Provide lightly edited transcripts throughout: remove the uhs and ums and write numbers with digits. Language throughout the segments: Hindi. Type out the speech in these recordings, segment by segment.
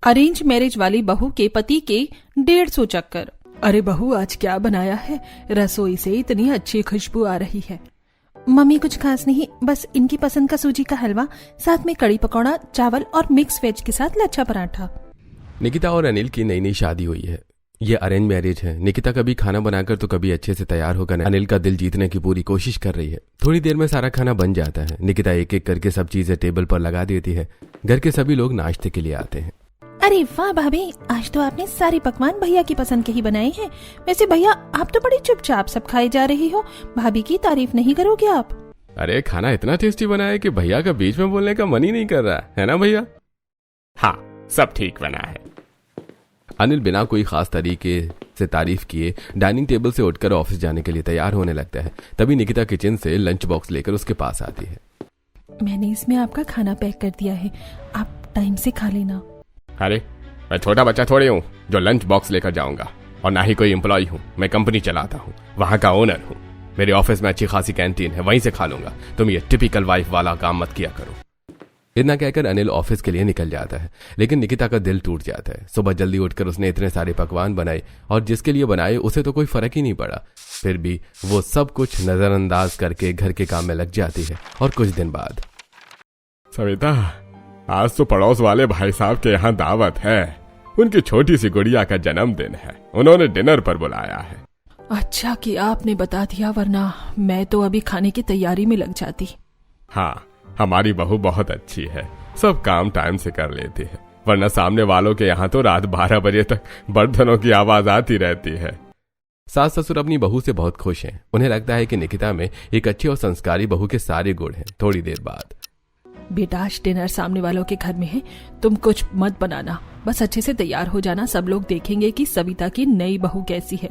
अरेंज मैरिज वाली बहू के पति के 150 चक्कर। अरे बहू, आज क्या बनाया है? रसोई से इतनी अच्छी खुशबू आ रही है। मम्मी कुछ खास नहीं, बस इनकी पसंद का सूजी का हलवा, साथ में कड़ी पकौड़ा, चावल और मिक्स वेज के साथ लच्छा पराठा। निकिता और अनिल की नई नई शादी हुई है। ये अरेंज मैरिज है। निकिता कभी खाना बनाकर तो कभी अच्छे से तैयार होकर अनिल का दिल जीतने की पूरी कोशिश कर रही है। थोड़ी देर में सारा खाना बन जाता है। निकिता एक एक करके सब चीजें टेबल पर लगा देती है। घर के सभी लोग नाश्ते के लिए आते हैं। अरे वाह भाभी, आज तो आपने सारे पकवान भैया की पसंद के ही बनाए हैं। वैसे भैया, आप तो बड़ी चुपचाप सब खाए जा रही हो, भाभी की तारीफ नहीं करोगे आप? अरे खाना इतना टेस्टी बना है कि भैया का बीच में बोलने का मन ही नहीं कर रहा है ना भैया? हाँ, सब ठीक बना है। अनिल बिना कोई खास तरीके से तारीफ किए डाइनिंग टेबल से उठकर ऑफिस जाने के लिए तैयार होने लगता है। तभी निकिता किचन से लंच बॉक्स लेकर उसके पास आती है। मैंने इसमें आपका खाना पैक कर दिया है, आप टाइम से खा लेना। अरे मैं छोटा बच्चा थोड़ी हूँ जो लंच बॉक्स लेकर जाऊंगा, और ना ही कोई एम्प्लॉय हूँ। मैं कंपनी चलाता हूँ, वहां का ओनर हूँ। मेरे ऑफिस में अच्छी खासी कैंटीन है, वहीं से खा लूंगा। तुम ये टिपिकल वाइफ वाला काम मत किया करो। इतना कहकर अनिल ऑफिस के लिए निकल जाता है, लेकिन निकिता का दिल टूट जाता है। सुबह जल्दी उठकर उसने इतने सारे पकवान बनाए और जिसके लिए बनाए उसे तो कोई फर्क ही नहीं पड़ा। फिर भी वो सब कुछ नजरअंदाज करके घर के काम में लग जाती है। और कुछ दिन बाद, सविता, आज तो पड़ोस वाले भाई साहब के यहाँ दावत है। उनकी छोटी सी गुड़िया का जन्मदिन है, उन्होंने डिनर पर बुलाया है। अच्छा कि आपने बता दिया, वरना मैं तो अभी खाने की तैयारी में लग जाती। हाँ, हमारी बहू बहुत अच्छी है, सब काम टाइम से कर लेती है, वरना सामने वालों के यहाँ तो रात 12 बजे तक बर्तनों की आवाज आती रहती है। सास ससुर अपनी बहू से बहुत खुश हैं। उन्हें लगता है कि निकिता में एक अच्छी और संस्कारी बहू के सारे गुण हैं। थोड़ी देर बाद, बेटा, आज डिनर सामने वालों के घर में है, तुम कुछ मत बनाना, बस अच्छे से तैयार हो जाना। सब लोग देखेंगे कि सविता की नई बहू कैसी है।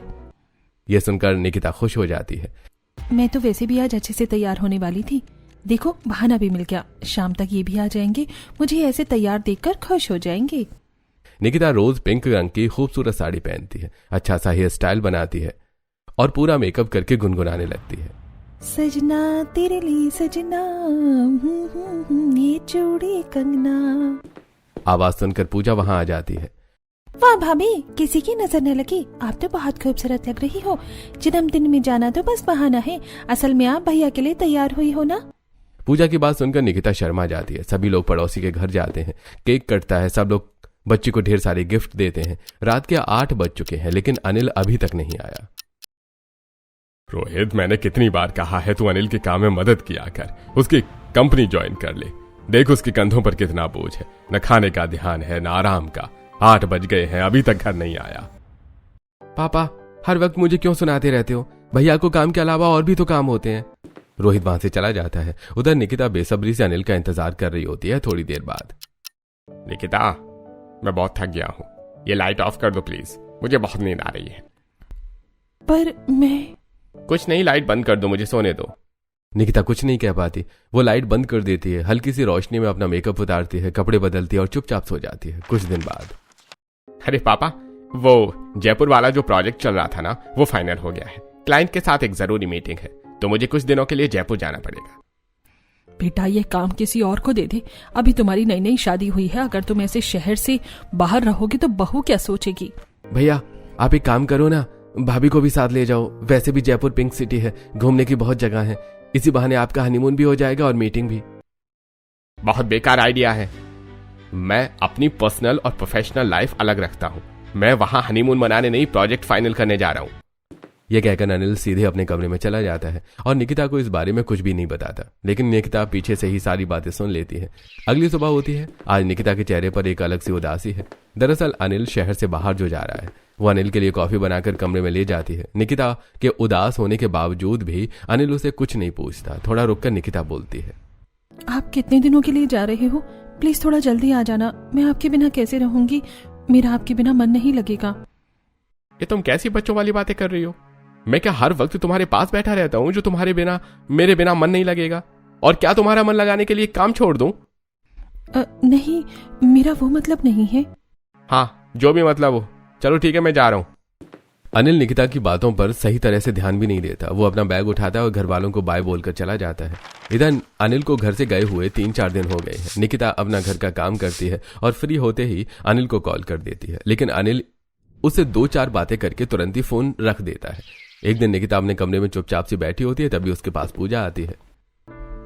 यह सुनकर निकिता खुश हो जाती है। मैं तो वैसे भी आज अच्छे से तैयार होने वाली थी। देखो, बहाना भी मिल गया, शाम तक ये भी आ जाएंगे, मुझे ऐसे तैयार देखकर खुश हो जाएंगे। निकिता रोज पिंक रंग की खूबसूरत साड़ी पहनती है, अच्छा सा हेयर स्टाइल बनाती है और पूरा मेकअप करके गुनगुनाने लगती है। सजना तेरे लिए सजना, ये चूड़ी कंगना। आवाज सुनकर पूजा वहां आ जाती है। वाह भाभी, किसी की नजर न लगी, आप तो बहुत खूबसूरत लग रही हो। जन्मदिन में जाना तो बस बहाना है, असल में आप भैया के लिए तैयार हुई हो ना? पूजा की बात सुनकर निकिता शर्मा जाती है। सभी लोग पड़ोसी के घर जाते हैं, केक कटता है, सब लोग बच्ची को ढेर सारे गिफ्ट देते हैं। रात के 8 बज चुके हैं, लेकिन अनिल अभी तक नहीं आया। रोहित, मैंने कितनी बार कहा है तू अनिल के काम में मदद किया कर, उसकी कंपनी ज्वाइन कर ले। देख उसके कंधों पर कितना बोझ है, न खाने का ध्यान है न आराम का। 8 बज गए हैं, अभी तक घर नहीं आया। पापा, हर वक्त मुझे क्यों सुनाते रहते हो? भैया को काम के अलावा और भी तो काम होते हैं। रोहित वहां से चला जाता है। उधर निकिता बेसब्री से अनिल का इंतजार कर रही होती है। थोड़ी देर बाद, निकिता, मैं बहुत थक गया हूँ, ये लाइट ऑफ कर दो प्लीज, मुझे बहुत नींद आ रही है। पर मैं कुछ नहीं, लाइट बंद कर दो, मुझे सोने दो। निकिता कुछ नहीं कह पाती। वो लाइट बंद कर देती है, हल्की सी रोशनी में अपना मेकअप उतारती है, कपड़े बदलती है और चुपचाप सो जाती है। कुछ दिन बाद, अरे पापा, वो जयपुर वाला जो प्रोजेक्ट चल रहा था ना, वो फाइनल हो गया है। क्लाइंट के साथ एक जरूरी मीटिंग है, तो मुझे कुछ दिनों के लिए जयपुर जाना पड़ेगा। बेटा, ये काम किसी और को दे दे। अभी तुम्हारी नई नई शादी हुई है, अगर तुम ऐसे शहर से बाहर रहोगे तो बहू क्या सोचेगी? भैया, आप एक काम करो ना, भाभी को भी साथ ले जाओ। वैसे भी जयपुर पिंक सिटी है, घूमने की बहुत जगह है। इसी बहाने आपका हनीमून भी हो जाएगा और मीटिंग भी। बहुत बेकार आइडिया है। मैं अपनी पर्सनल और प्रोफेशनल लाइफ अलग रखता हूँ। मैं वहां हनीमून मनाने नहीं, प्रोजेक्ट फाइनल करने जा रहा हूँ। यह कहकर अनिल सीधे अपने कमरे में चला जाता है और निकिता को इस बारे में कुछ भी नहीं बताता। लेकिन निकिता पीछे से ही सारी बातें सुन लेती है। अगली सुबह होती है। आज निकिता के चेहरे पर एक अलग सी उदासी है। दरअसल अनिल शहर से बाहर जो जा रहा है, वो अनिल के लिए कॉफी बनाकर कमरे में ले जाती है। निकिता के उदास होने के बावजूद भी अनिल उसे कुछ नहीं पूछता। थोड़ा रुककर निकिता बोलती है, आप कितने दिनों के लिए जा रहे हो? प्लीज थोड़ा जल्दी आ जाना। मैं आपके बिना कैसे रहूंगी? मेरा आपके बिना मन नहीं लगेगा। ये तुम कैसी बच्चों वाली बातें कर रही हो? मैं क्या हर वक्त तुम्हारे पास बैठा रहता हूँ जो तुम्हारे बिना मेरे बिना मन नहीं लगेगा? और क्या तुम्हारा मन लगाने के लिए काम छोड़ दूं? नहीं, मेरा वो मतलब नहीं है। हाँ, जो भी मतलब हो। चलो ठीक है, मैं जा रहा हूँ। अनिल निकिता की बातों पर सही तरह से ध्यान भी नहीं देता। वो अपना बैग उठाता है और घर वालों को बाय बोलकर चला जाता है। इधर अनिल को घर से गए हुए 3-4 दिन हो गए हैं। निकिता अपना घर का काम करती है और फ्री होते ही अनिल को कॉल कर देती है, लेकिन अनिल उसे 2-4 बातें करके तुरंत ही फोन रख देता है। एक दिन निकिता अपने कमरे में चुपचाप सी बैठी होती है, तभी उसके पास पूजा आती है।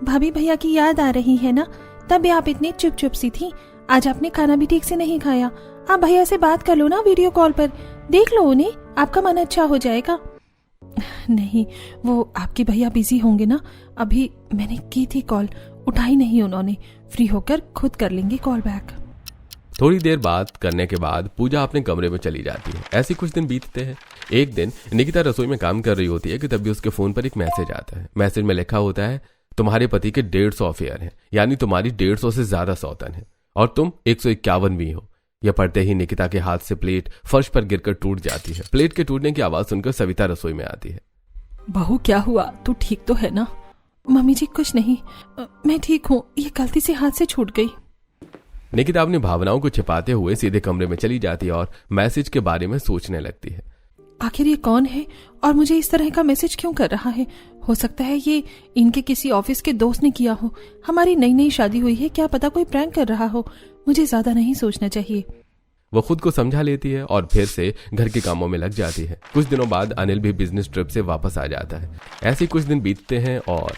भाभी भैया की याद आ रही है ना? तभी आप इतनी चुप चुप सी थी। आज आपने खाना भी ठीक से नहीं खाया। आप भैया से बात कर लो ना वीडियो कॉल पर, देख लो उन्हें, आपका मन अच्छा हो जाएगा। नहीं, वो आपके भैया बिजी होंगे ना। अभी मैंने की थी कॉल, उठाई नहीं उन्होंने। फ्री होकर खुद कर लेंगे कॉल बैक। थोड़ी देर बात करने के बाद पूजा अपने कमरे में चली जाती है। ऐसे कुछ दिन बीतते हैं। एक दिन निकिता रसोई में काम कर रही होती है कि तभी उसके फोन पर एक मैसेज आता है। मैसेज में लिखा होता है, तुम्हारे पति के 150 अफेयर हैं, यानी तुम्हारी 150 से ज्यादा सौतन है और तुम 151वीं हो। यह पढ़ते ही निकिता के हाथ से प्लेट फर्श पर गिरकर टूट जाती है। प्लेट के टूटने की आवाज सुनकर सविता रसोई में आती है। बहू क्या हुआ, तू ठीक तो है ना? मम्मी जी कुछ नहीं, मैं ठीक हूँ, ये गलती से हाथ से छूट गई। निकिता अपनी भावनाओं को छिपाते हुए सीधे कमरे में चली जाती है और मैसेज के बारे में सोचने लगती है। आखिर ये कौन है और मुझे इस तरह का मैसेज क्यों कर रहा है? हो सकता है ये इनके किसी ऑफिस के दोस्त ने किया हो। हमारी नई नई शादी हुई है, क्या पता कोई प्रैंक कर रहा हो। मुझे ज्यादा नहीं सोचना चाहिए। वो खुद को समझा लेती है और फिर से घर के कामों में लग जाती है। कुछ दिनों बाद अनिल भी बिजनेस ट्रिप से वापस आ जाता है। ऐसे कुछ दिन बीतते हैं और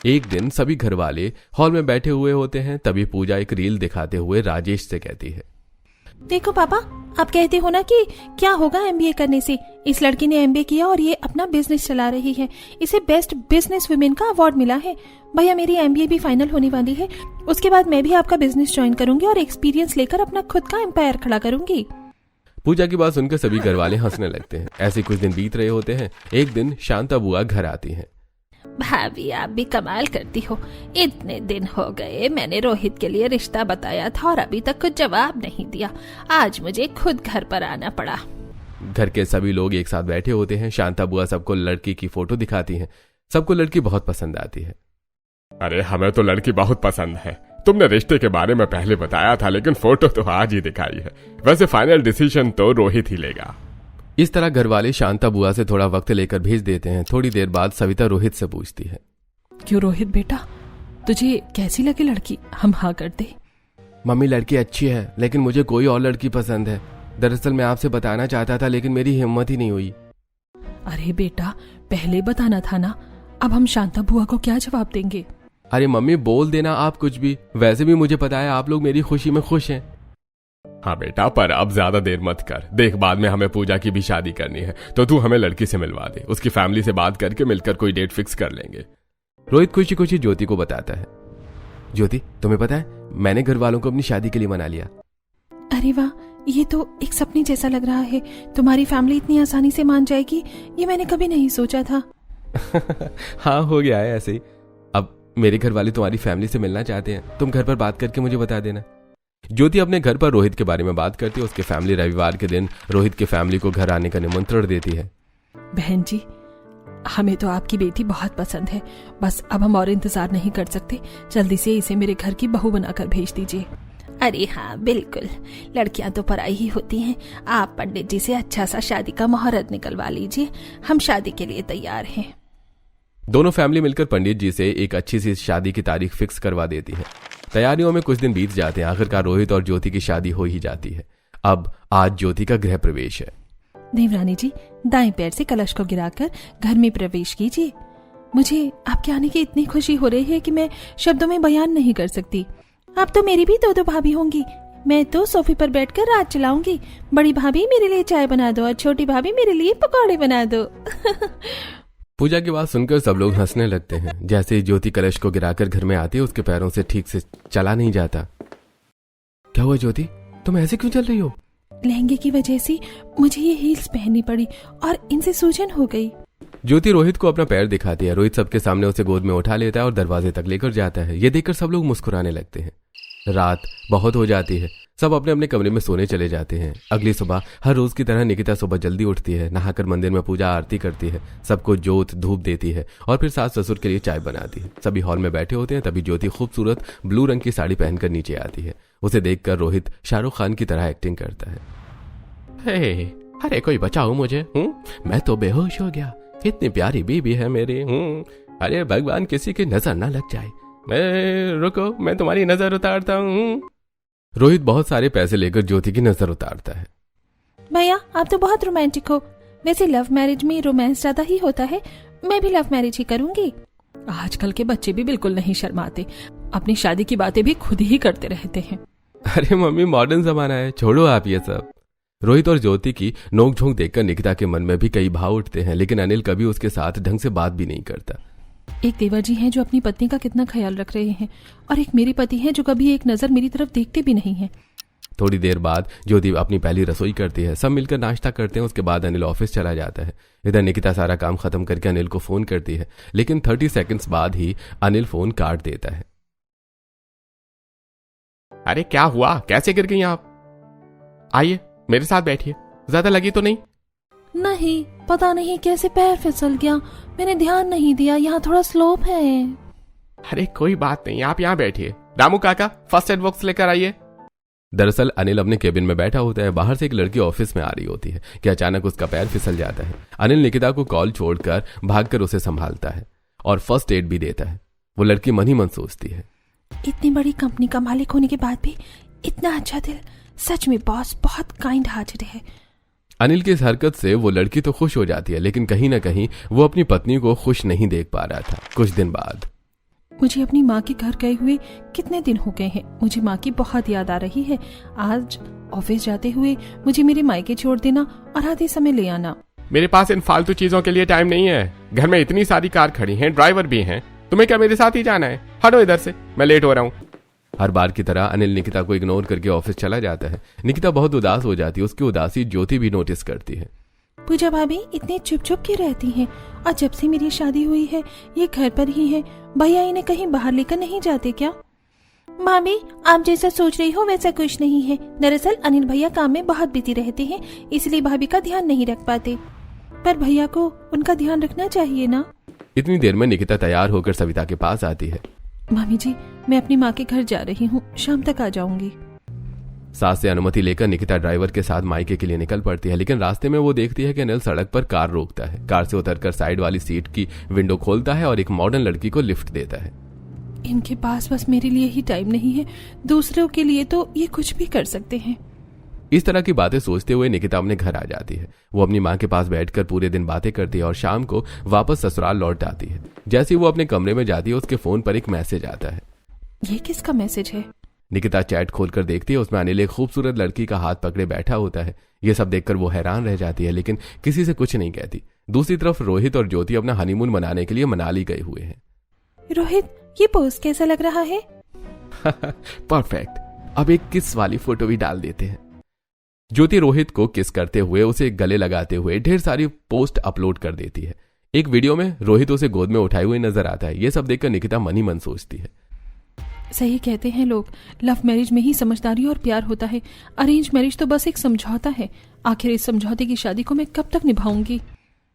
एक दिन सभी घर वाले हॉल में बैठे हुए होते हैं। तभी पूजा एक रील दिखाते हुए राजेश से कहती है, देखो पापा, आप कहते हो ना कि क्या होगा एमबीए करने से। इस लड़की ने एमबीए किया और ये अपना बिजनेस चला रही है। इसे बेस्ट बिजनेस वुमेन का अवार्ड मिला है। भैया मेरी एमबीए भी फाइनल होने वाली है। उसके बाद मैं भी आपका बिजनेस ज्वाइन करूंगी और एक्सपीरियंस लेकर अपना खुद का एम्पायर खड़ा करूंगी। पूजा की बात सुनकर सभी घर वाले हंसने लगते हैं। ऐसे कुछ दिन बीत रहे होते हैं। एक दिन शांता बुआ घर आती हैं। भाभी आप भी कमाल करती हो। इतने दिन हो गए मैंने रोहित के लिए रिश्ता बताया था और अभी तक कुछ जवाब नहीं दिया। आज मुझे खुद घर पर आना पड़ा। घर के सभी लोग एक साथ बैठे होते हैं। शांता बुआ सबको लड़की की फोटो दिखाती हैं। सबको लड़की बहुत पसंद आती है। अरे हमें तो लड़की बहुत पसंद है। तुमने रिश्ते के बारे में पहले बताया था, लेकिन फोटो तो आज ही दिखाई है। वैसे फाइनल डिसीजन तो रोहित ही लेगा। इस तरह घर वाले शांता बुआ से थोड़ा वक्त लेकर भेज देते हैं। थोड़ी देर बाद सविता रोहित से पूछती है, क्यों रोहित बेटा, तुझे कैसी लगी लड़की? हम हाँ कर दे। मम्मी लड़की अच्छी है, लेकिन मुझे कोई और लड़की पसंद है। दरअसल मैं आपसे बताना चाहता था, लेकिन मेरी हिम्मत ही नहीं हुई। अरे बेटा, पहले बताना था ना। अब हम शांता बुआ को क्या जवाब देंगे? अरे मम्मी बोल देना आप कुछ भी। वैसे भी मुझे पता है आप लोग मेरी खुशी में खुश हैं। हाँ बेटा, पर अब ज्यादा देर मत कर। देख, बाद में हमें पूजा की भी शादी करनी है, तो तू हमें लड़की से मिलवा दे। उसकी फैमिली से बात करके मिलकर कोई डेट फिक्स कर लेंगे। रोहित खुशी खुशी ज्योति को बताता है, ज्योति तुम्हें पता है मैंने घर वालों को अपनी शादी के लिए मना लिया। अरे वाह, ये तो एक सपने जैसा लग रहा है। तुम्हारी फैमिली इतनी आसानी से मान जाएगी, ये मैंने कभी नहीं सोचा था। हाँ हो गया है ऐसे ही। अब मेरे घर वाले तुम्हारी फैमिली से मिलना चाहते हैं। तुम घर पर बात करके मुझे बता देना। ज्योति अपने घर पर रोहित के बारे में बात करती है। उसके फैमिली रविवार के दिन रोहित की फैमिली को घर आने का निमंत्रण देती है। बहन जी, हमें तो आपकी बेटी बहुत पसंद है। बस अब हम और इंतजार नहीं कर सकते। जल्दी से इसे मेरे घर की बहू बनाकर भेज दीजिए। अरे हाँ बिल्कुल, लड़कियां तो पराई ही होती हैं। आप पंडित जी से अच्छा सा शादी का मुहूर्त निकलवा लीजिए। हम शादी के लिए तैयार हैं। दोनों फैमिली मिलकर पंडित जी से एक अच्छी सी शादी की तारीख फिक्स करवा देती है। तैयारियों में कुछ दिन बीत जाते हैं। आखिरकार रोहित और ज्योति की शादी हो ही जाती है। अब आज ज्योति का गृह प्रवेश है। देवरानी जी, दाएं पैर से कलश को गिराकर घर में प्रवेश कीजिए। मुझे आपके आने की इतनी खुशी हो रही है कि मैं शब्दों में बयान नहीं कर सकती। आप तो मेरी भी दो भाभी होंगी। मैं तो सोफे पर बैठकर रात चलाऊंगी। बड़ी भाभी मेरे लिए चाय बना दो और छोटी भाभी मेरे लिए पकौड़े बना दो। पूजा की बात सुनकर सब लोग हंसने लगते हैं। जैसे ही ज्योति कलश को गिराकर घर में आती है, उसके पैरों से ठीक से चला नहीं जाता। क्या हुआ ज्योति, तुम ऐसे क्यों चल रही हो? लहंगे की वजह से मुझे ये हील्स पहननी पड़ी और इनसे सूजन हो गई। ज्योति रोहित को अपना पैर दिखाती है। रोहित सबके सामने उसे गोद में उठा लेता है और दरवाजे तक लेकर जाता है। ये देखकर सब लोग मुस्कुराने लगते हैं। रात बहुत हो जाती है। सब अपने अपने कमरे में सोने चले जाते हैं। अगली सुबह हर रोज की तरह निकिता सुबह जल्दी उठती है, नहाकर मंदिर में पूजा आरती करती है, सबको जोत धूप देती है और फिर सास ससुर के लिए चाय बनाती है। सभी हॉल में बैठे होते हैं। तभी ज्योति खूबसूरत ब्लू रंग की साड़ी पहनकर नीचे आती है। उसे देखकर रोहित शाहरुख खान की तरह एक्टिंग करता है। हे, अरे कोई बचाओ मुझे, मैं तो बेहोश हो गया। इतनी प्यारी बीबी है मेरी। अरे भगवान किसी की नजर ना लग जाए। रुको, मैं तुम्हारी नजर उतारता हूँ। रोहित बहुत सारे पैसे लेकर ज्योति की नजर उतारता है। भैया आप तो बहुत रोमांटिक हो। वैसे लव मैरिज में रोमांस ज्यादा ही होता है, मैं भी लव मैरिज ही करूंगी। आजकल के बच्चे भी बिल्कुल नहीं शर्माते, अपनी शादी की बातें भी खुद ही करते रहते हैं। अरे मम्मी, मॉडर्न जमाना है, छोड़ो आप ये सब। रोहित और ज्योति की नोकझोंक देखकर निकिता के मन में भी कई भाव उठते हैं, लेकिन अनिल कभी उसके साथ ढंग से बात भी नहीं करता। एक देवर जी हैं जो अपनी पत्नी का कितना ख्याल रख रहे हैं, और एक मेरे पति हैं जो कभी एक नजर मेरी तरफ देखते भी नहीं हैं। थोड़ी देर बाद ज्योति अपनी पहली रसोई करती है, सब मिलकर नाश्ता करते हैं। उसके बाद अनिल ऑफिस चला जाता है। इधर निकिता सारा काम खत्म करके अनिल को फोन करती है, लेकिन 30 सेकंड्स बाद ही अनिल फोन काट देता है। अरे क्या हुआ, कैसे गिर गई आप? आइए मेरे साथ बैठिए, ज्यादा लगी तो नहीं? नहीं, पता नहीं कैसे पैर फिसल गया, मैंने ध्यान नहीं दिया, यहाँ थोड़ा स्लोप है। अरे कोई बात नहीं, आप यहाँ बैठिए। रामू काका, फर्स्ट एड बॉक्स लेकर आइए। दरअसल अनिल अपने केबिन में बैठा होता है। बाहर से एक लड़की ऑफिस में आ रही होती है कि अचानक उसका पैर फिसल जाता है। अनिल निकिता को कॉल छोड़कर भागकर उसे संभालता है और फर्स्ट एड भी देता है। वो लड़की मन ही मन सोचती है, इतनी बड़ी कंपनी का मालिक होने के बाद भी इतना अच्छा दिल, सच में बॉस बहुत काइंड हार्टेड है। अनिल की इस हरकत से वो लड़की तो खुश हो जाती है, लेकिन कहीं ना कहीं वो अपनी पत्नी को खुश नहीं देख पा रहा था। कुछ दिन बाद, मुझे अपनी माँ के घर गए हुए कितने दिन हो गए हैं, मुझे माँ की बहुत याद आ रही है। आज ऑफिस जाते हुए मुझे मेरे मायके छोड़ देना और आधे समय ले आना। मेरे पास इन फालतू चीजों के लिए टाइम नहीं है। घर में इतनी सारी कार खड़ी हैं, ड्राइवर भी हैं। तुम्हें क्या मेरे साथ ही जाना है? हटो इधर से, मैं लेट हो रहा हूँ। हर बार की तरह अनिल निकिता को इग्नोर करके ऑफिस चला जाता है। निकिता बहुत उदास हो जाती है। उसकी उदासी ज्योति भी नोटिस करती है। पूजा भाभी इतने चुप चुप क्यों रहती हैं? और जब से मेरी शादी हुई है ये घर पर ही है, भैया इन्हें कहीं बाहर लेकर नहीं जाते क्या? भाभी आप जैसा सोच रही हो वैसा कुछ नहीं है। दरअसल अनिल भैया काम में बहुत बिजी रहते हैं, इसलिए भाभी का ध्यान नहीं रख पाते, पर भैया को उनका ध्यान रखना चाहिए ना। इतनी देर में निकिता तैयार होकर सविता के पास आती है। मामी जी, मैं अपनी माँ के घर जा रही हूँ, शाम तक आ जाऊंगी। सास से अनुमति लेकर निकिता ड्राइवर के साथ मायके के लिए निकल पड़ती है, लेकिन रास्ते में वो देखती है कि अनिल सड़क पर कार रोकता है। कार से उतरकर साइड वाली सीट की विंडो खोलता है और एक मॉडर्न लड़की को लिफ्ट देता है। इनके पास बस मेरे लिए ही टाइम नहीं है, दूसरों के लिए तो ये कुछ भी कर सकते हैं। इस तरह की बातें सोचते हुए निकिता अपने घर आ जाती है। वो अपनी माँ के पास बैठकर पूरे दिन बातें करती है और शाम को वापस ससुराल लौट आती है। जैसे ही वो अपने कमरे में जाती है, उसके फोन पर एक मैसेज आता है। ये किसका मैसेज है? निकिता चैट खोलकर देखती है। उसमें अनिल एक खूबसूरत लड़की का हाथ पकड़े बैठा होता है। ये सब देखकर वो हैरान रह जाती है, लेकिन किसी से कुछ नहीं कहती। दूसरी तरफ रोहित और ज्योति अपना हनीमून मनाने के लिए मनाली गए हुए हैं। रोहित, ये पोस्ट कैसा लग रहा है? परफेक्ट। अब एक किस वाली फोटो भी डाल देते हैं। ज्योति रोहित को किस करते हुए, उसे गले लगाते हुए ढेर सारी पोस्ट अपलोड कर देती है। एक वीडियो में रोहित उसे गोद में उठाए हुए नजर आता है। ये सब देखकर निकिता मन ही मन सोचती है, सही कहते हैं लोग, लव मैरिज में ही समझदारी और प्यार होता है। अरेंज मैरिज तो बस एक समझौता है। आखिर इस समझौते की शादी को मैं कब तक निभाऊंगी?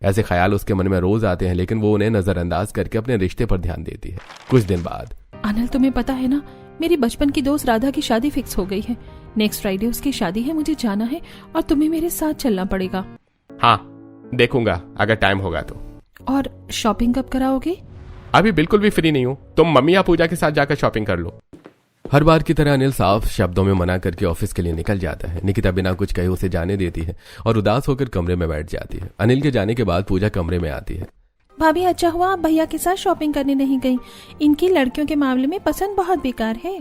ऐसे ख्याल उसके मन में रोज आते हैं, लेकिन वो उन्हें नजरअंदाज करके अपने रिश्ते पर ध्यान देती है। कुछ दिन बाद, अनिल तुम्हें पता है ना, मेरी बचपन की दोस्त राधा की शादी फिक्स हो गई है। नेक्स्ट फ्राइडे उसकी शादी है, मुझे जाना है और तुम्हें मेरे साथ चलना पड़ेगा। हाँ देखूंगा अगर टाइम होगा तो। और शॉपिंग कब कराओगे? अभी बिल्कुल भी फ्री नहीं हूँ, तुम मम्मी या पूजा के साथ जाकर शॉपिंग कर लो। हर बार की तरह अनिल साफ शब्दों में मना करके ऑफिस के लिए निकल जाता है। निकिता बिना कुछ कहे उसे जाने देती है और उदास होकर कमरे में बैठ जाती है। अनिल के जाने के बाद पूजा कमरे में आती है। भाभी अच्छा हुआ आप भैया के साथ शॉपिंग करने नहीं गई, इनकी लड़कियों के मामले में पसंद बहुत बेकार है।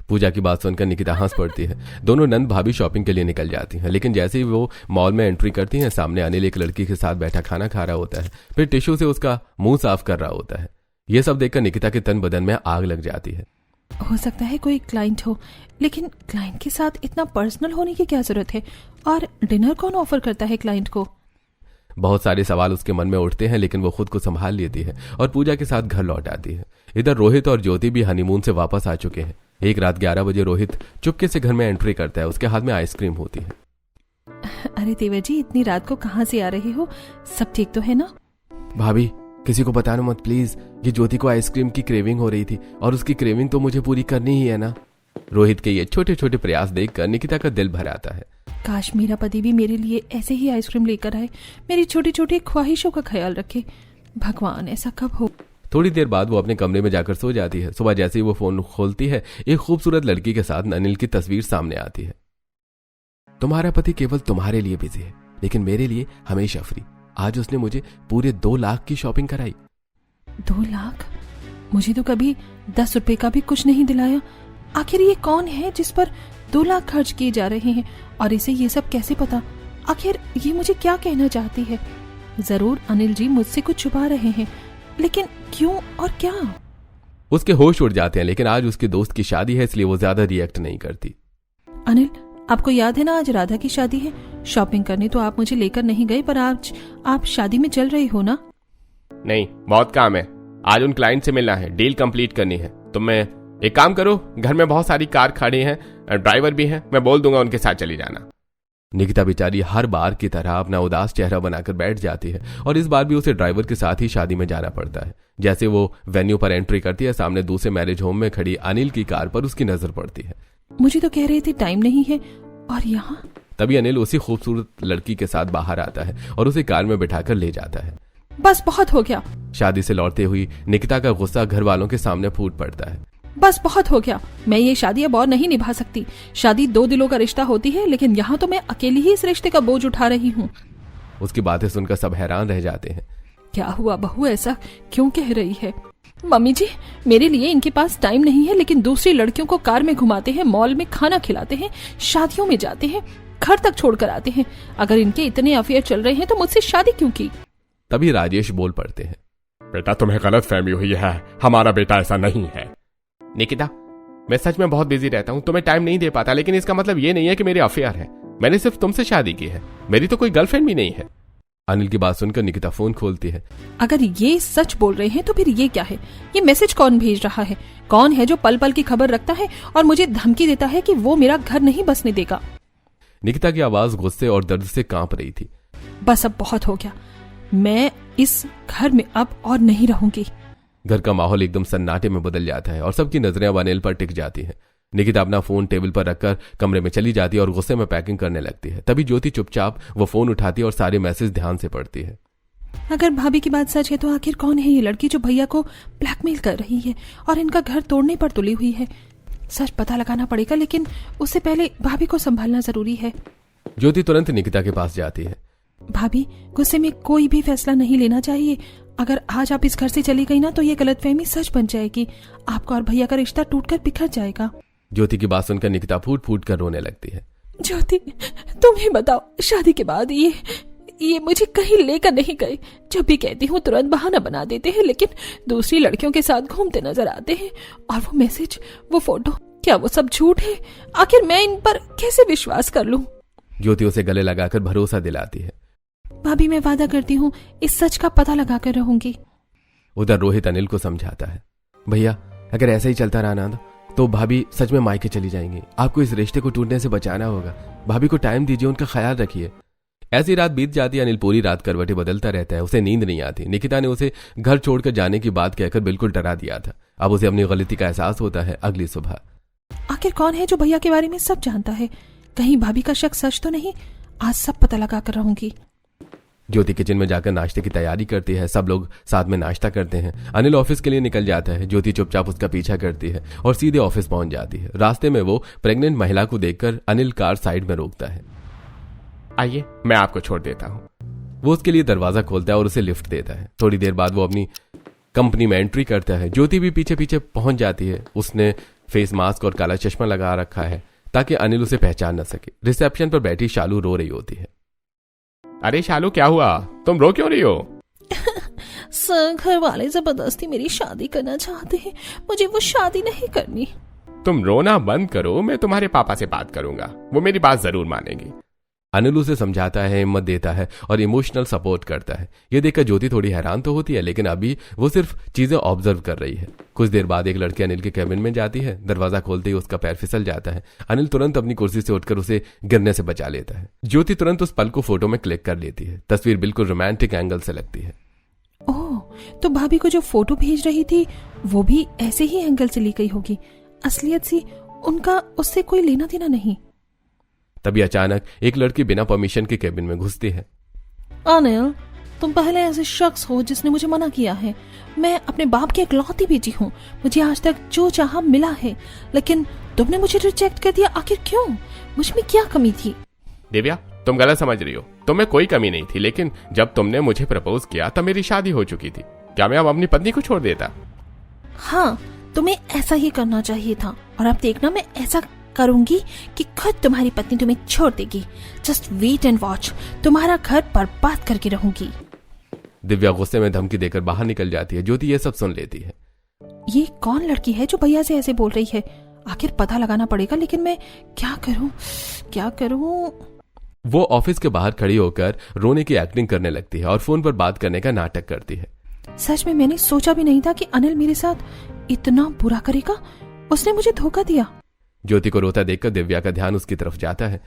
पूजा की बात सुनकर निकिता हंस पड़ती है। दोनों नंद भाभी शॉपिंग के लिए निकल जाती हैं, लेकिन जैसे ही वो मॉल में एंट्री करती हैं, सामने अनिल एक लड़की के साथ बैठा खाना खा रहा होता है, फिर टिश्यू से उसका मुंह साफ कर रहा होता है। ये सब देखकर निकिता के तन बदन में आग लग जाती है। हो सकता है कोई क्लाइंट हो, लेकिन क्लाइंट के साथ इतना पर्सनल होने की क्या जरूरत है? और डिनर कौन ऑफर करता है क्लाइंट को? बहुत सारे सवाल उसके मन में उठते हैं, लेकिन वो खुद को संभाल लेती है और पूजा के साथ घर लौट आती है। इधर रोहित और ज्योति भी हनीमून से वापस आ चुके हैं। एक रात 11 बजे रोहित चुपके से घर में एंट्री करता है। उसके हाथ में आइसक्रीम होती है। अरे देवर जी, इतनी रात को कहाँ से आ रहे हो? सब ठीक तो है ना? भाभी किसी को बताना मत प्लीज। ये ज्योति को आइसक्रीम की क्रेविंग हो रही थी और उसकी क्रेविंग तो मुझे पूरी करनी ही है ना। रोहित के ये छोटे छोटे प्रयास देखकर निकिता का दिल भर आता है। काश मेरा पति भी मेरे लिए ऐसे ही आइसक्रीम लेकर आए, मेरी छोटी छोटी ख्वाहिशों का ख्याल रखे। भगवान ऐसा कब हो। थोड़ी देर बाद वो अपने कमरे में जाकर सो जाती है। सुबह जैसे ही वो फोन खोलती है, एक खूबसूरत लड़की के साथ अनिल की तस्वीर सामने आती है। तुम्हारा पति केवल तुम्हारे लिए बिजी है, लेकिन मेरे लिए हमेशा फ्री। आज उसने मुझे पूरे 2 लाख की शॉपिंग कराई। 2 लाख? मुझे तो कभी 10 रुपए का भी कुछ नहीं दिलाया। आखिर ये कौन है जिस पर 2 लाख खर्च किए जा रहे हैं, और इसे ये सब कैसे पता? आखिर ये मुझे क्या कहना चाहती है? जरूर अनिल जी मुझसे कुछ छुपा रहे हैं, लेकिन क्यों और क्या? उसके होश उड़ जाते हैं, लेकिन आज उसके दोस्त की शादी है, इसलिए वो ज्यादा रिएक्ट नहीं करती। अनिल, आपको याद है ना आज राधा की शादी है? शॉपिंग करने तो आप मुझे लेकर नहीं गए, पर आज आप शादी में चल रही हो ना? नहीं, बहुत काम है। आज उन क्लाइंट से मिलना है, डील कंप्लीट करनी है। तो मैं एक काम करो, घर में बहुत सारी कार खड़ी हैं, ड्राइवर भी हैं, मैं बोल दूंगा उनके साथ चली जाना। निकिता बेचारी हर बार की तरह अपना उदास चेहरा बनाकर बैठ जाती है, और इस बार भी उसे ड्राइवर के साथ ही शादी में जाना पड़ता है। जैसे वो वेन्यू पर एंट्री करती है, सामने दूसरे मैरिज होम में खड़ी अनिल की कार पर उसकी नजर पड़ती है। मुझे तो कह रहे थे टाइम नहीं है, और यहाँ? तभी अनिल उसी खूबसूरत लड़की के साथ बाहर आता है और उसे कार में बिठाकर ले जाता है। बस बहुत हो गया। शादी से लौटते हुई निकिता का गुस्सा घर वालों के सामने फूट पड़ता है। बस बहुत हो गया, मैं ये शादी अब और नहीं निभा सकती। शादी 2 दिलों का रिश्ता होती है, लेकिन यहाँ तो मैं अकेली ही इस रिश्ते का बोझ उठा रही हूँ। उसकी बातें सुनकर सब हैरान रह जाते हैं। क्या हुआ बहू, ऐसा क्यों कह रही है? मम्मी जी, मेरे लिए इनके पास टाइम नहीं है, लेकिन दूसरी लड़कियों को कार में घुमाते हैं, मॉल में खाना खिलाते हैं, शादियों में जाते हैं, घर तक छोड़कर आते हैं। अगर इनके इतने अफेयर चल रहे हैं तो मुझसे शादी क्यों की? तभी राजेश बोल पड़ते हैं। बेटा, तुम्हें गलत फहमी हुई है, हमारा बेटा ऐसा नहीं है। निकिता, मैं सच में बहुत बिजी रहता हूँ, तुम्हें टाइम नहीं दे पाता, लेकिन इसका मतलब ये नहीं है कि मेरे अफेयर है। मैंने सिर्फ तुमसे शादी की है, मेरी तो कोई गर्लफ्रेंड भी नहीं है। अनिल की बात सुनकर निकिता फोन खोलती है। अगर ये सच बोल रहे हैं तो फिर ये क्या है? ये मैसेज कौन भेज रहा है? कौन है जो पल पल की खबर रखता है और मुझे धमकी देता है कि वो मेरा घर नहीं बसने देगा? निकिता की आवाज गुस्से और दर्द से कांप रही थी। बस अब बहुत हो गया, मैं इस घर में अब और नहीं रहूंगी। घर का माहौल एकदम सन्नाटे में बदल जाता है और सबकी नजरें अब अनिल पर टिक जाती हैं। निकिता अपना फोन टेबल पर रखकर कमरे में चली जाती है और गुस्से में पैकिंग करने लगती है। तभी ज्योति चुपचाप वो फोन उठाती है और सारे मैसेज ध्यान से पढ़ती है। अगर भाभी की बात सच है तो आखिर कौन है ये लड़की जो भैया को ब्लैकमेल कर रही है और इनका घर तोड़ने पर तुली हुई है? सच पता लगाना पड़ेगा, लेकिन उससे पहले भाभी को संभालना जरूरी है। ज्योति तुरंत निकिता के पास जाती है। भाभी, गुस्से में कोई भी फैसला नहीं लेना चाहिए। अगर आज आप इस घर से चली गई ना तो ये गलतफहमी सच बन जाएगी। आपका और भैया का रिश्ता टूटकर बिखर जाएगा। ज्योति की बात सुनकर निकिता फूट फूट कर रोने लगती है। ज्योति, तुम ही बताओ, शादी के बाद ये मुझे कहीं लेकर नहीं गए। जब भी कहती हूँ तुरंत बहाना बना देते हैं, लेकिन दूसरी लड़कियों के साथ घूमते नजर आते हैं। और वो मैसेज, वो फोटो, क्या वो सब झूठ है? आखिर मैं इन पर कैसे विश्वास कर लूं? ज्योति उसे गले लगाकर भरोसा दिलाती है। भाभी, मैं वादा करती हूँ इस सच का पता लगाकर रहूंगी। उधर रोहित अनिल को समझाता है। भैया, अगर ऐसा ही चलता रहा ना तो भाभी सच में मायके चली जाएंगी। आपको इस रिश्ते को टूटने से बचाना होगा। भाभी को टाइम दीजिए, उनका ख्याल रखिए। ऐसी रात बीत जाती है। अनिल पूरी रात करवटें बदलता रहता है, उसे नींद नहीं आती। निकिता ने उसे घर छोड़कर जाने की बात कहकर बिल्कुल डरा दिया था। अब उसे अपनी गलती का एहसास होता है। अगली सुबह, आखिर कौन है जो भैया के बारे में सब जानता है? कहीं भाभी का शक सच तो नहीं? आज सब पता लगा कर रहूंगी। ज्योति किचन में जाकर नाश्ते की तैयारी करती है। सब लोग साथ में नाश्ता करते हैं। अनिल ऑफिस के लिए निकल जाता है। ज्योति चुपचाप उसका पीछा करती है और सीधे ऑफिस पहुंच जाती है। रास्ते में वो प्रेग्नेंट महिला को देखकर अनिल कार साइड में रोकता है। आइए, मैं आपको छोड़ देता हूँ। वो उसके लिए दरवाजा खोलता है और उसे लिफ्ट देता है। थोड़ी देर बाद वो अपनी कंपनी में एंट्री करता है। ज्योति भी पीछे पीछे पहुंच जाती है। उसने फेस मास्क और काला चश्मा लगा रखा है ताकि अनिल उसे पहचान न सके। रिसेप्शन पर बैठी शालू रो रही होती है। अरे शालू, क्या हुआ? तुम रो क्यों रही हो? सर, घर वाले जबरदस्ती मेरी शादी करना चाहते हैं। मुझे वो शादी नहीं करनी। तुम रोना बंद करो, मैं तुम्हारे पापा से बात करूंगा, वो मेरी बात जरूर मानेंगे। अनिल उसे समझाता है, हिम्मत देता है और इमोशनल सपोर्ट करता है। ये देखकर ज्योति थोड़ी हैरान तो होती है, लेकिन अभी वो सिर्फ चीजें ऑब्जर्व कर रही है। कुछ देर बाद एक लड़की अनिल के कैबिन में जाती है। दरवाजा खोलते ही उसका पैर फिसल जाता है। अनिल तुरंत अपनी कुर्सी से उठकर उसे गिरने से बचा लेता है। ज्योति तुरंत उस पल को फोटो में क्लिक कर लेती है। तस्वीर बिल्कुल रोमांटिक एंगल से लगती है। ओह, तो भाभी को जो फोटो भेज रही थी वो भी ऐसे ही एंगल से ली गई होगी। असलियत सी उनका उससे कोई लेना देना नहीं। तभी अचानक एक लड़की बिना परमिशन के केबिन में घुसती है। अनिल, तुम पहले ऐसे शख्स हो जिसने मुझे मना किया है। मैं अपने बाप की इकलौती बेटी हूँ, मुझे आज तक जो चाहा मिला है, लेकिन तुमने मुझे रिजेक्ट कर दिया। आखिर क्यों? मुझ में क्या कमी थी? दिव्या, तुम गलत समझ रही हो। तुम्हें कोई कमी नहीं थी, लेकिन जब तुमने मुझे प्रपोज किया तब मेरी शादी हो चुकी थी। क्या मैं अब अपनी पत्नी को छोड़ देता? हाँ, तुम्हें ऐसा ही करना चाहिए था। और अब देखना, मैं ऐसा करूंगी कि खुद तुम्हारी पत्नी तुम्हें छोड़ देगी। जस्ट वेट एंड वॉच, तुम्हारा घर बर्बाद करके रहूंगी। दिव्या गुस्से में धमकी देकर बाहर निकल जाती है। ज्योति ये सब सुन लेती है। ये कौन लड़की है जो भैया से ऐसे बोल रही है? आखिर पता लगाना पड़ेगा, लेकिन मैं क्या करूं? वो ऑफिस के बाहर खड़ी होकर रोने की एक्टिंग करने लगती है और फोन पर बात करने का नाटक करती है। सच में मैंने सोचा भी नहीं था कि अनिल मेरे साथ इतना बुरा करेगा। उसने मुझे धोखा दिया। ज्योति को रोता देखकर दिव्या का ध्यान उसकी तरफ जाता है।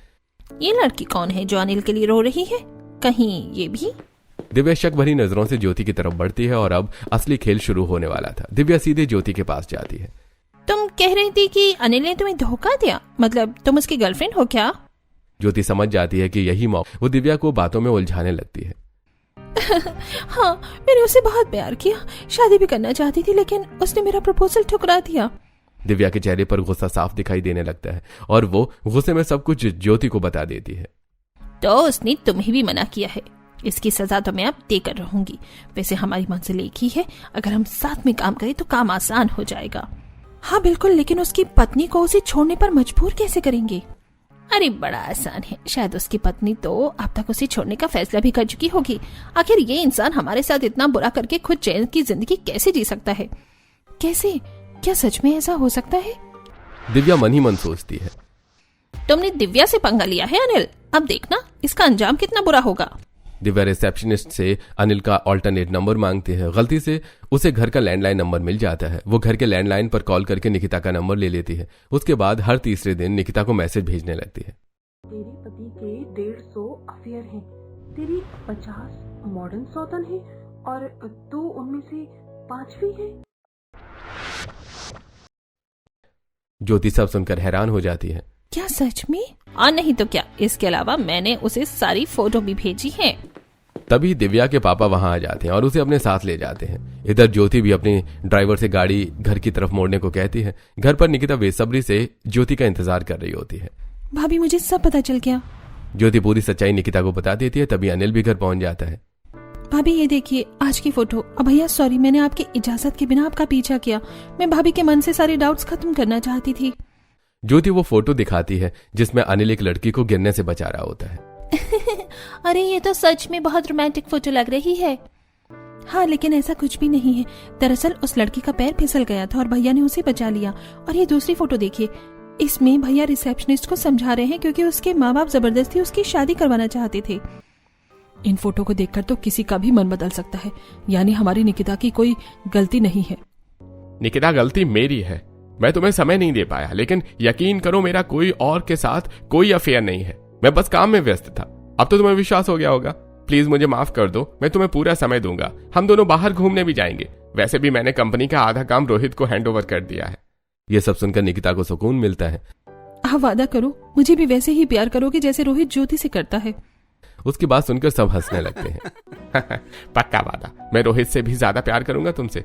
ये लड़की कौन है जो अनिल के लिए रो रही है? कहीं ये भी? दिव्या शक भरी नजरों से ज्योति की तरफ बढ़ती है और अब असली खेल शुरू होने वाला था। दिव्या सीधे ज्योति के पास जाती है। तुम कह रही थी कि अनिल ने तुम्हें धोखा दिया, मतलब तुम उसकी गर्लफ्रेंड हो क्या? ज्योति समझ जाती है कि यही मौका। वो दिव्या को बातों में उलझाने लगती है। हाँ, मैंने उससे बहुत प्यार किया, शादी भी करना चाहती थी, लेकिन उसने मेरा प्रपोजल ठुकरा दिया। दिव्या के चेहरे पर गुस्सा साफ दिखाई देने लगता है और वो गुस्से में सब कुछ ज्योति को बता देती है। तो उसने तुम्हें भी मना किया है, इसकी सजा तो मैं अब देकर रहूंगी। वैसे हमारी मंजिल एक ही है, अगर हम साथ में काम करें तो काम आसान हो जाएगा। हाँ बिल्कुल, लेकिन उसकी पत्नी को उसे छोड़ने पर मजबूर कैसे करेंगे? अरे बड़ा आसान है, शायद उसकी पत्नी तो अब तक उसे छोड़ने का फैसला भी कर चुकी होगी। आखिर ये इंसान हमारे साथ इतना बुरा करके खुद चैन की जिंदगी कैसे जी सकता है? कैसे? क्या सच में ऐसा हो सकता है? दिव्या मन ही मन सोचती है। तुमने दिव्या से पंगा लिया है अनिल, अब देखना इसका अंजाम कितना बुरा होगा। दिव्या रिसेप्शनिस्ट से अनिल का ऑल्टरनेट नंबर मांगती है। गलती से उसे घर का लैंडलाइन नंबर मिल जाता है। वो घर के लैंडलाइन पर कॉल करके निकिता का नंबर ले लेती है। उसके बाद हर तीसरे दिन निकिता को मैसेज भेजने लगती है। तेरे पति के 150 अफेयर हैं, तेरी 50 मॉडर्न सौतन है और तू उनमें से 5वीं है। ज्योति सब सुनकर हैरान हो जाती है। क्या सच में? नहीं तो क्या, इसके अलावा मैंने उसे सारी फोटो भी भेजी है। तभी दिव्या के पापा वहां आ जाते हैं और उसे अपने साथ ले जाते हैं। इधर ज्योति भी अपने ड्राइवर से गाड़ी घर की तरफ मोड़ने को कहती है। घर पर निकिता बेसब्री से ज्योति का इंतजार कर रही होती है। भाभी, मुझे सब पता चल गया। ज्योति पूरी सच्चाई निकिता को बता देती है। तभी अनिल भी घर पहुंच जाता है। भाभी ये देखिए आज की फोटो। अब भैया सॉरी, मैंने आपकी इजाजत के बिना आपका पीछा किया। मैं भाभी के मन से सारे डाउट्स खत्म करना चाहती थी। ज्योति वो फोटो दिखाती है जिसमें अनिल एक लड़की को गिरने से बचा रहा होता है। अरे ये तो सच में बहुत रोमांटिक फोटो लग रही है। हाँ, लेकिन ऐसा कुछ भी नहीं है। दरअसल उस लड़की का पैर फिसल गया था और भैया ने उसे बचा लिया। और ये दूसरी फोटो देखिए, इसमें भैया रिसेप्शनिस्ट को समझा रहे हैं क्योंकि उसके माँ बाप जबरदस्ती उसकी शादी करवाना चाहते थे। इन फोटो को देखकर तो किसी का भी मन बदल सकता है, यानी हमारी निकिता की कोई गलती नहीं है। निकिता, गलती मेरी है। मैं तुम्हें समय नहीं दे पाया, लेकिन यकीन करो मेरा कोई और के साथ कोई अफेयर नहीं है। मैं बस काम में व्यस्त था। अब तो तुम्हें विश्वास हो गया होगा। प्लीज मुझे माफ कर दो, मैं तुम्हें पूरा समय दूंगा। हम दोनों बाहर घूमने भी जाएंगे। वैसे भी मैंने कंपनी का आधा काम रोहित को हैंडओवर कर दिया है। ये सब सुनकर निकिता को सुकून मिलता है। आप वादा करो मुझे भी वैसे ही प्यार करोगे जैसे रोहित ज्योति से करता है। उसकी बात सुनकर सब हंसने लगते हैं। पक्का वादा, मैं रोहित से भी ज्यादा प्यार करूंगा तुमसे।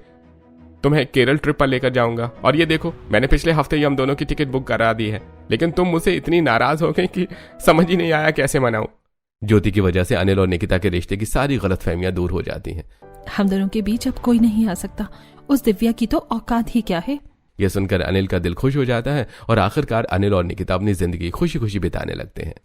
तुम्हें केरल ट्रिप पर लेकर जाऊंगा। और ये देखो, मैंने पिछले हफ्ते ही हम दोनों की टिकट बुक करा दी है, लेकिन तुम मुझसे इतनी नाराज हो गई कि समझ ही नहीं आया कैसे मनाऊं। ज्योति की वजह से अनिल और निकिता के रिश्ते की सारी गलतफहमियां दूर हो जाती हैं। हम दोनों के बीच अब कोई नहीं आ सकता। उस दिव्या की तो औकात ही क्या है। यह सुनकर अनिल का दिल खुश हो जाता है और आखिरकार अनिल और निकिता अपनी जिंदगी खुशी खुशी बिताने लगते हैं।